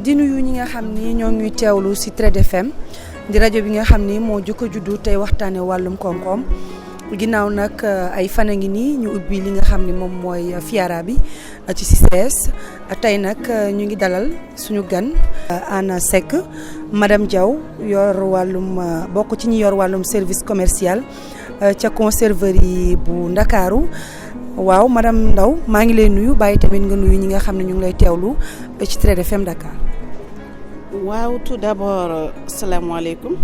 di nuyu ñi nga xam ni ñoo ngi teewlu ci Trade FM di rajo bi nga xam ni moo jëkk a juddu tey waxtaane wàllum koom-koom ginnaaw nag ay fan a ngi nii ñu ubbi li nga xam ni moom mooy FIARA bi ci CICES tey nag ñu ngi dalal suñu gan Anna Seck madame Diaw yor wàllum bokk ci ñi yor wàllum service commercial ca conserverie bu Ndakaaru waaw madame Ndaw maa ngi lay nuyu bàyyi tamit nga nuyu ñi nga xam ne ñu ngi lay teewlu ci Trade FM Dakar. waaw tout d'abord salaamaaleykum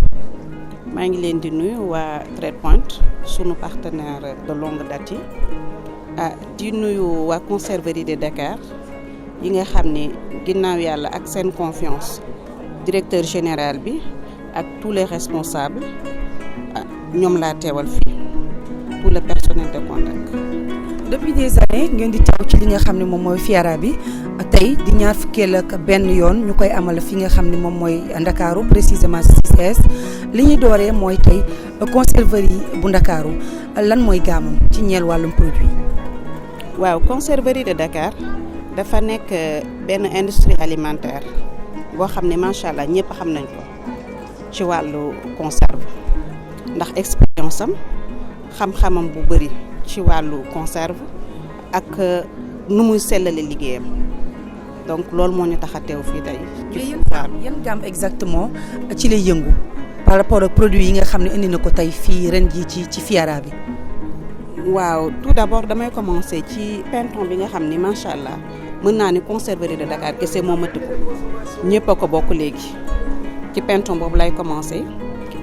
maa ngi leen di nuyu waa Trade Point sunu partenaire de longue date yi di nuyu waa conserverie de Dakar yi nga xam ne ginnaaw yàlla ak seen confiance directeur général bi ak tous les responsables ñoom laa teewal fii pour le personnel de contact. depuis des années ngeen di teew ci li nga xam ne moom mooy FIARA bi tey di ñaar fukkeel ak benn yoon ñu koy amal fi nga xam ne moom mooy Ndakaaru précisément ci CICES li ñuy dooree mooy tey conserverie bu Ndakaaru lan mooy gaamam ci ñeel wàllum produit. waaw conserverie de Dakar dafa nekk benn industrie alimentaire boo xam ne macha allah ñëpp xam nañ ko ci wàllu conserve ndax expérience am xam-xamam bu bëri ci wàllu conserve ak nu muy sellale liggéeyam donc loolu moo ñu tax a teew fii tey. yan gamme exactement ci lay yëngu par rapport ak produit yi nga xam ne indi na ko tey fii ren jii ci FIARA bi. waaw tout d'abord damay commencer ci pinton bi nga xam ni macha allah mën naa ni conserverie de Dakar kese moo matu ko ñëpp a ko bokk léegi ci pinton boobu lay commencer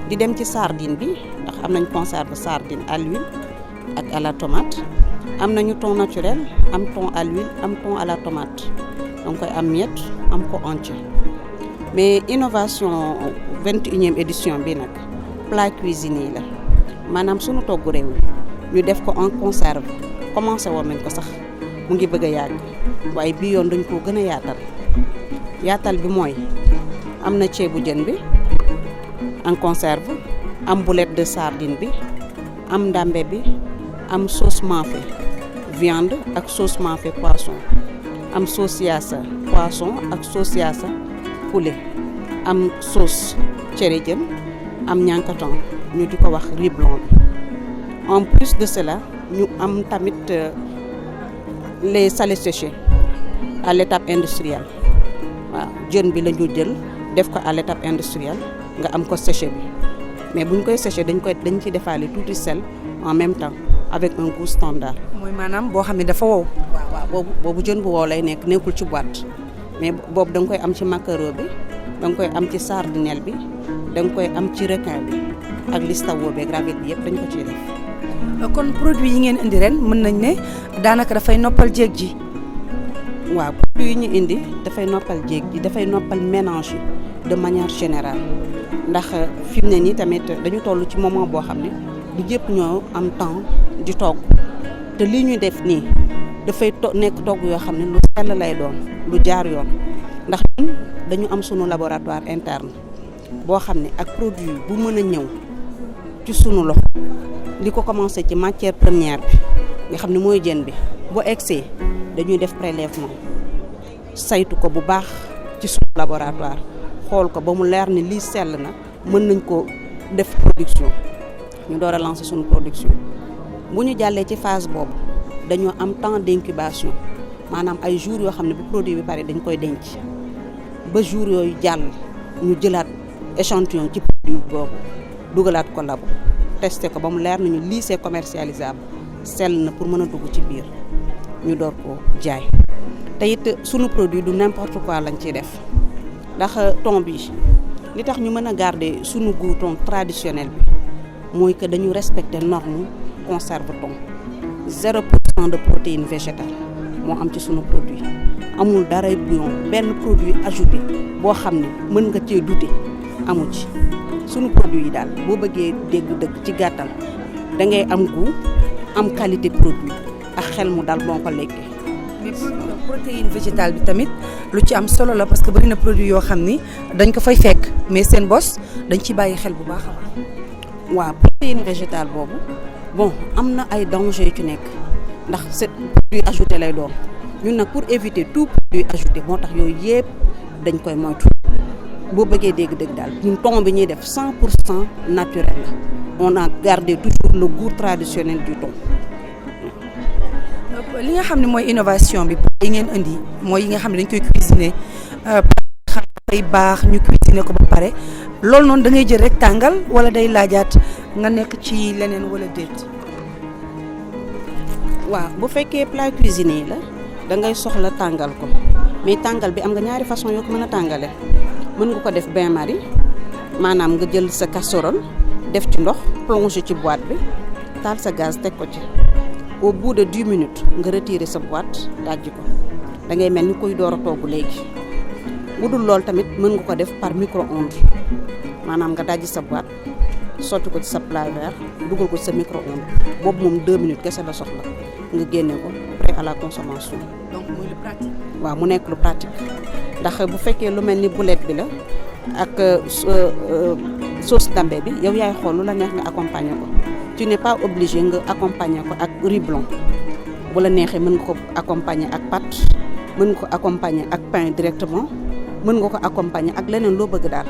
di dem ci sardine bi ndax am nañ conserve sardine à l'huile ak à la tomate am nañu thon naturel am thon à l'huile am thon à la tomate donc koy am miette am ko entier mais innovation 21e édition bi nag plat cuisine yi la maanaam sunu togg réew ñu def ko en conserve commencé woon nañ ko sax mu ngi bëgg a yàgg waaye bii yoon dañ koo gën a yaatal bi mooy am na ceebu jën bi en conserve am boulette de sardine bi am ndambe bi am sauce mafé viande ak sauce mafé poisson am sauce yaasa poisson ak sauce yaasa poulet am sauce cere jën am ñànkatan ñu di ko wax riz blanc bi en plus de cela ñu am tamit les salés séchés à l'étape industrielle waaw jën bi la ñu jël def ko à l'étape industrielle nga am ko séché bi mais buñ koy séché dañ ci defaale tuuti sel en même temps avec un goût standard. mooy maanaam boo xam ne dafa wow. waaw boobu jën bu wow lay nekkul ci boîte mais boobu da nga koy am ci maquereau bi da nga koy am ci sardinelle bi da nga koy am ci requin bi ak listawoo beeg ravette bi yëpp dañ ko ciy def. kon produit yi ngeen indi ren mën nañ ne daanaka dafay noppal jéeg ji. waaw produit yi ñu indi dafay noppal jéeg ji dafay noppal ménage yi de manière générale ndax fi mu ne nii tamit dañu toll ci moment boo xam ne du yëpp ñoo am temps di togg te lii ñuy def nii dafay nekk togg yoo xam ne lu sell lay doon lu jaar yoon ndax ñun dañu am sunu laboratoire interne boo xam ne ak produit bu mën a ñëw ci sunu loxo li ko commencé ci matière première bi nga xam ne mooy jën bi bu egsee dañuy def prélèvement saytu ko bu baax ci sunu laboratoire xool ko ba mu leer ni lii sell na mën nañ ko def production ñu door a lancer sunu production bu ñu jàllee ci phase boobu dañoo am temps d'incubation maanaam ay jours yoo xam ne bu produit bi pare dañ koy denc ba jours yooyu jàll ñu jëlaat échantillon ci produit boobu dugalaat ko labo testé ko ba mu leer nañu lii c'est commercialisable sell na pour mën a dugg ci biir ñu door ko jaay te it sunu produit du n'importe quoi lañ ciy def ndax thon bi li tax ñu mën a garder sunu goût thon traditionnel bi mooy que dañu respecter norme conserve thon 0% de protéine végétale moo am ci sunu produit amul dara bouillon benn produit ajouté boo xam ne mën nga cee douter amu ci sunu produit yi daal boo bëggee dégg dëgg ci gàttal da ngay am goût am qualité produit ak xel mu dal boo ko lekkee. mais protéine végétale bi tamit lu ci am solo la parce que bari na produit yoo xam ni dañ ko fay fekk mais seen bos dañ ci bàyyi xel bu baax a baax. waaw protéine végétale boobu bon am na ay danger yu ci nekk ndax c'est produit ajouté lay doon ñun nag pour éviter tout produit ajouté moo tax yooyu yëpp dañ koy moytu boo bëggee dégg-dégg daal ñun thon bi ñuy def 100% naturel la on a gardé toujours le goût traditionnel du thon. li nga xam ne mooy innovation bi yi ngeen indi mooy yi nga xam ne dañ koy cuisiner xam dafay baax ñu cuisiner ko ba pare loolu noonu da ngay jël rek tàngal wala day laajaat nga nekk ci leneen wala déet. waaw bu fekkee plat cuisiné yi la da ngay soxla tàngal ko mais tàngal bi am nga ñaari façon yoo ko mën a tàngale mën nga ko def bain-marie maanaam nga jël sa casserole def ci ndox plongé ci boîte bi taal sa gaz teg ko ci au bout de 10 minutes nga retirer sa boîte dajji ko da ngay mel ni kuy door a togg léegi bu dul loolu tamit mën nga ko def par micro-ondes maanaam nga dajji sa boîte sotti ko ci sa plat vert dugal ko ci sa micro-ondes boobu moom 2 minutes kese la soxla nga génne ko prêt à la consommation. donc muy lu pratique. waaw mu nekk lu pratique ndax bu fekkee lu mel ni boulette bi la ak sauce dambé bi yow yaay xool lu la neex nga accompagner ko tu n'es pas obligé nga accompagner ko ak riz blanc bu la neexee mën nga ko accompagner ak pâte mën nga ko accompagner ak pain directement mën nga ko accompagner ak leneen loo bëgg daal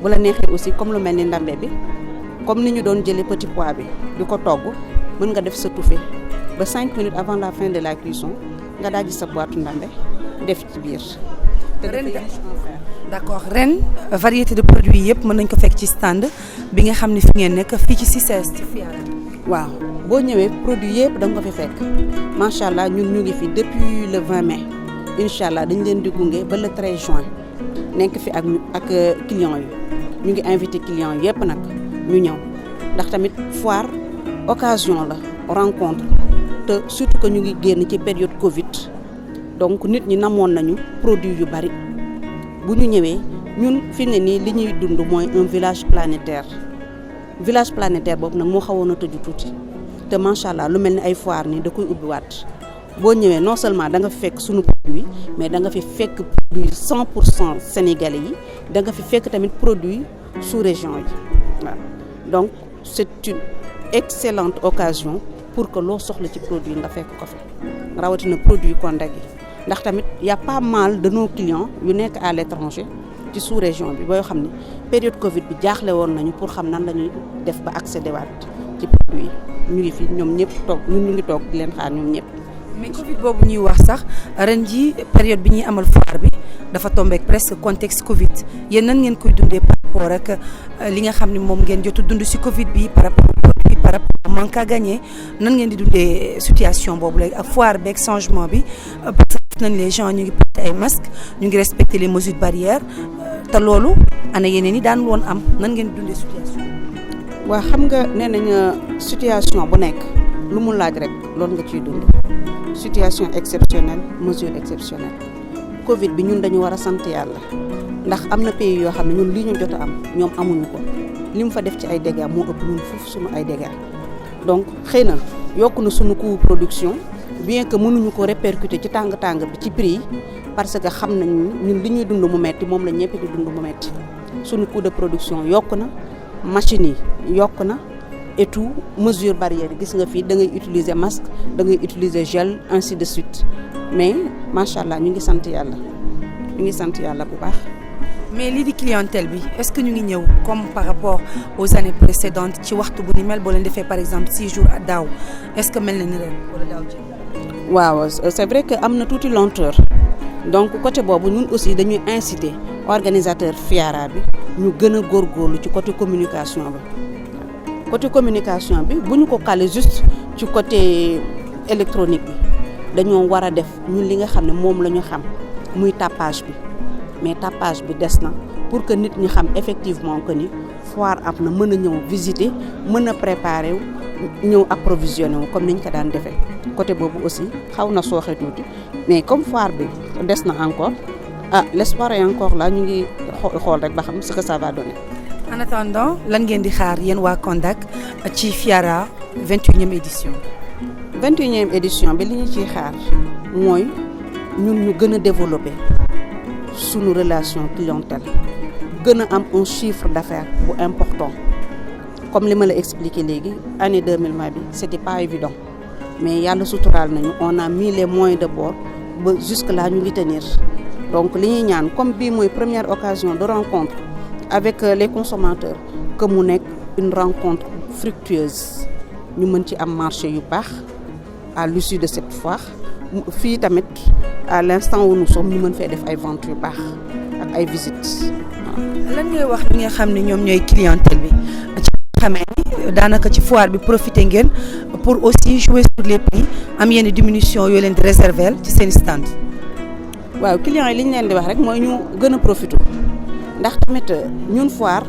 bu la neexee aussi comme lu mel ni ndambe bi comme ni ñu doon jëlee petit pois bi di ko togg mën nga def sa touffé ba 5 minutes avant la fin de la cuisson nga dajji sa boîte ndambe def ci biir. d'accord ren variété de produits yëpp mën nañ ko fekk ci stand bi nga xam ne fi ngeen nekk fii ci CICES ci Fiara. waaw boo ñëwee produit yëpp da nga ko fi fekk macha allah ñun ñu ngi fi depuis le 20 mai incha allah dañ leen di gunge ba le 13 juin nekk fi ak clients yi ñu ngi invité clients yëpp nag ñu ñëw ndax tamit foire occasion la rencontre te surtout que ñu ngi génn ci période Covid donc nit ñi namoon nañu produit yu bari bu ñu ñëwee ñun fi ne nii li ñuy dund mooy un village planétaire boobu nag moo xawoon a tëju tuuti te macha allah lu mel ni ay foire nii da koy ubbiwaat boo ñëwee non seulement da nga fi fekk sunu produit mais da nga fi fekk produit 100% sénégalais yi da nga fi fekk tamit produit sous région yi waaw donc c'est une excellente occasion pour que loo soxla ci produit nga fekk ko fi rawatina produit Kondaga yi ndax tamit y a pas mal de nos clients yu nekk à l'étranger ci sous région bi boo xam ne période Covid bi jaaxle woon nañu pour xam nan la ñuy def ba accéder waat ci produit yi ñu ngi fi ñoom ñëpp toog ñun ñu ngi toog di leen xaar ñoom ñëpp. mais Covid boobu ñuy wax sax ren ji période bi ñuy amal foire bi dafa tombé presque contexte Covid yéen nan ngeen koy dundee par rapport ak li nga xam ne moom ngeen jotu dund ci Covid bi par rapport par rapport à manque à gagner nan ngeen di dundee situation boobu léegi ak foire beeg changement bi parce que nañ les gens ñu ngi porter ay masques ñu ngi respecter les mesures barrières te loolu ana yeneen yi daan woon am nan ngeen di dundee situation. waa xam nga nee nañ situation bu nekk lu mu laaj rek loolu nga ciy dund situation exceptionnelle mesure exceptionnelle Covid bi ñun dañu war a sant yàlla ndax am na pays yoo xam ne ñun lii ñu jot a am ñoom amuñu ko li mu fa def ci ay dégâts moo ëpp ñun foofu suñu ay dégâts donc xëy na yokk na suñu coût production bien que mënuñu ko répercuter ci tàng-tàng bi ci prix yi parce que xam nañu ñun li ñuy dund mu metti moom la ñëpp di dund mu metti suñu coût de production yokk na machines yi yokk na et tout mesure barrière gis nga fii da ngay utiliser masque da ngay utiliser gel ainsi de suite mais macha allah ñu ngi sant yàlla bu baax. mais lii di clientèle bi est-ce que ñu ngi ñëw comme par rapport aux années précédentes ci waxtu bu ni mel boo leen defee par exemple 6 jours à daaw est-ce que mel na ni ren wala daaw ci. waaw c'est vrai que am na tuuti lenteur donc côté boobu ñun aussi dañuy inciter organisateur Fiara bi ñu gën a góorgóorlu ci côté communication bi bu ñu ko calé juste ci côté électronique bi dañoo war a def ñun li nga xam ne moom la ñu xam muy tapage bi mais tapage bi des na pour que nit ñi xam effectivement que ni foire am na mën a ñëw visiter mën a préparer wu ñëw approvisionner wu comme ni ñu ko daan defee côté boobu aussi xaw na sooxe tuuti mais comme foire bi des na encore l'espoir est encore là ñu ngi xool rek ba xam ce que ça va donner. en attendant lan ngeen di xaar yéen waa Kondaga ci Fiara 21e édition. 21e édition bi li ñu ciy xaar mooy ñun ñu gën a développer suñu relation clientèle gën a am un chiffre d'affaires bu important comme li ma la expliqué léegi année 2020 bi c'était pas évident mais yàlla suturaal nañu on a mis les moyens de bord ba jusque là ñu ngi tenir donc li ñuy ñaan comme bii mooy première occasion de rencontre avec les consommateurs que mu nekk une rencontre fructueuse ñu mën ci am marché yu baax à l'issue de cette foire fii tamit à l'instant où nous sommes ñu mën fee def ay ventes yu baax ak ay visites. lan ngay wax ñi nga xam ne ñoom ñooy clientèle bi ci xamee ni daanaka ci foire bi profité ngeen pour aussi jouer sur les prix am yenn diminution yoo leen di réserver ci seen stand. waaw clients yi li ñu leen di wax rek mooy ñu gën a profité ndax tamit ñun foire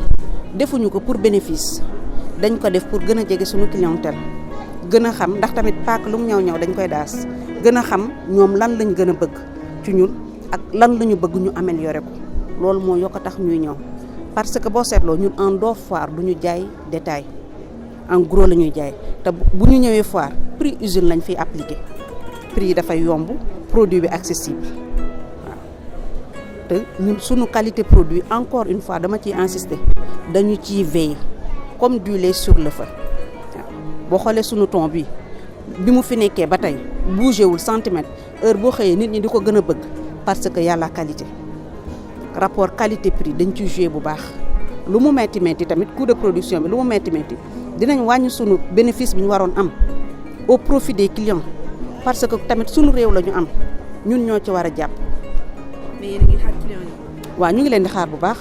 defuñu ko pour bénéfice dañ ko def pour gën a jege suñu clientèle gën a xam ndax tamit paak lu mu ñaw dañ koy daas gën a xam ñoom lan lañ gën a bëgg ci ñun ak lan la ñu bëgg ñu améliorer ko loolu moo yokk a tax ñuy ñëw parce que boo seetloo ñun en dehors foire du ñu jaay détail en gros la ñuy jaay te bu ñu ñëwee foire prix usine lañ fiy appliqué prix yi dafay yomb produit bi accessible waaw te ñun suñu qualité produit encore une fois dama ciy insister dañu ciy veiller comme du lait sur le feu waaw boo xoolee suñu ton bi mu fi nekkee ba tey bougé wul centimètre heure boo xëyee nit ñi di ko gën a bëgg parce que y a la qualité rapport qualité prix dañ ciy joué bu baax lu mu metti tamit coût de production bi lu mu metti dinañ wàññi sunu bénéfice bi ñu waroon am au profit des clients parce que tamit sunu réew la ñu am ñun ñoo ci war a jàpp. mais yéen a ngi xaar clients yi. waaw ñu ngi leen di xaar bu baax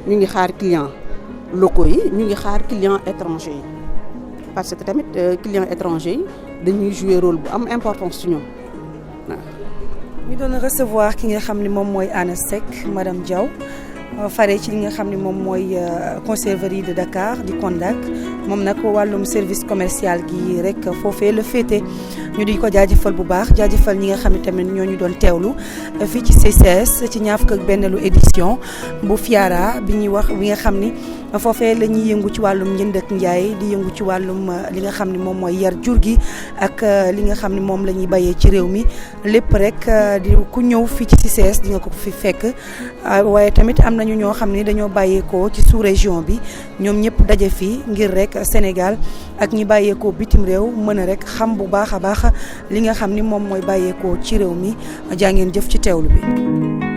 ñu ngi xaar clients locaux yi ñu ngi xaar clients étrangers yi parce que tamit clients étrangers yi dañuy jouer rôle bu am importance ci ñoom waaw. ñu doon recevoir ki nga xam ne moom mooy Anna Seck madame Diaw fare ci li nga xam ne moom mooy conserverie de Dakar di Kondak moom nag wàllum service commercial gi rek foofee la féete ñu di ko jaajëfal bu baax jaajëfal ñi nga xam ne tamit ñoo ñu doon teewlu fii ci CCS ci ñaar fukk ak benneelu édition bu Fiara bi ñuy wax bi nga xam ni foofee la ñuy yëngu ci wàllum njënd ak njaay di yëngu ci wàllum li nga xam ne moom mooy yar jur gi ak li nga xam ne moom la ñuy bayee ci réew mi lépp rek di ku ñëw fii ci CCS di nga ko fi fekk waaye tamit am nañu ñoo xam ne dañoo bàyyeekoo ci sous-région bi ñoom ñëpp daje fii ngir rek Sénégal ak ñi bàyyeekoo bitim réew mën a rek xam bu baax a baax li nga xam ni moom mooy bàyyeekoo ci réew mi jaa ngeen jëf ci teewlu bi.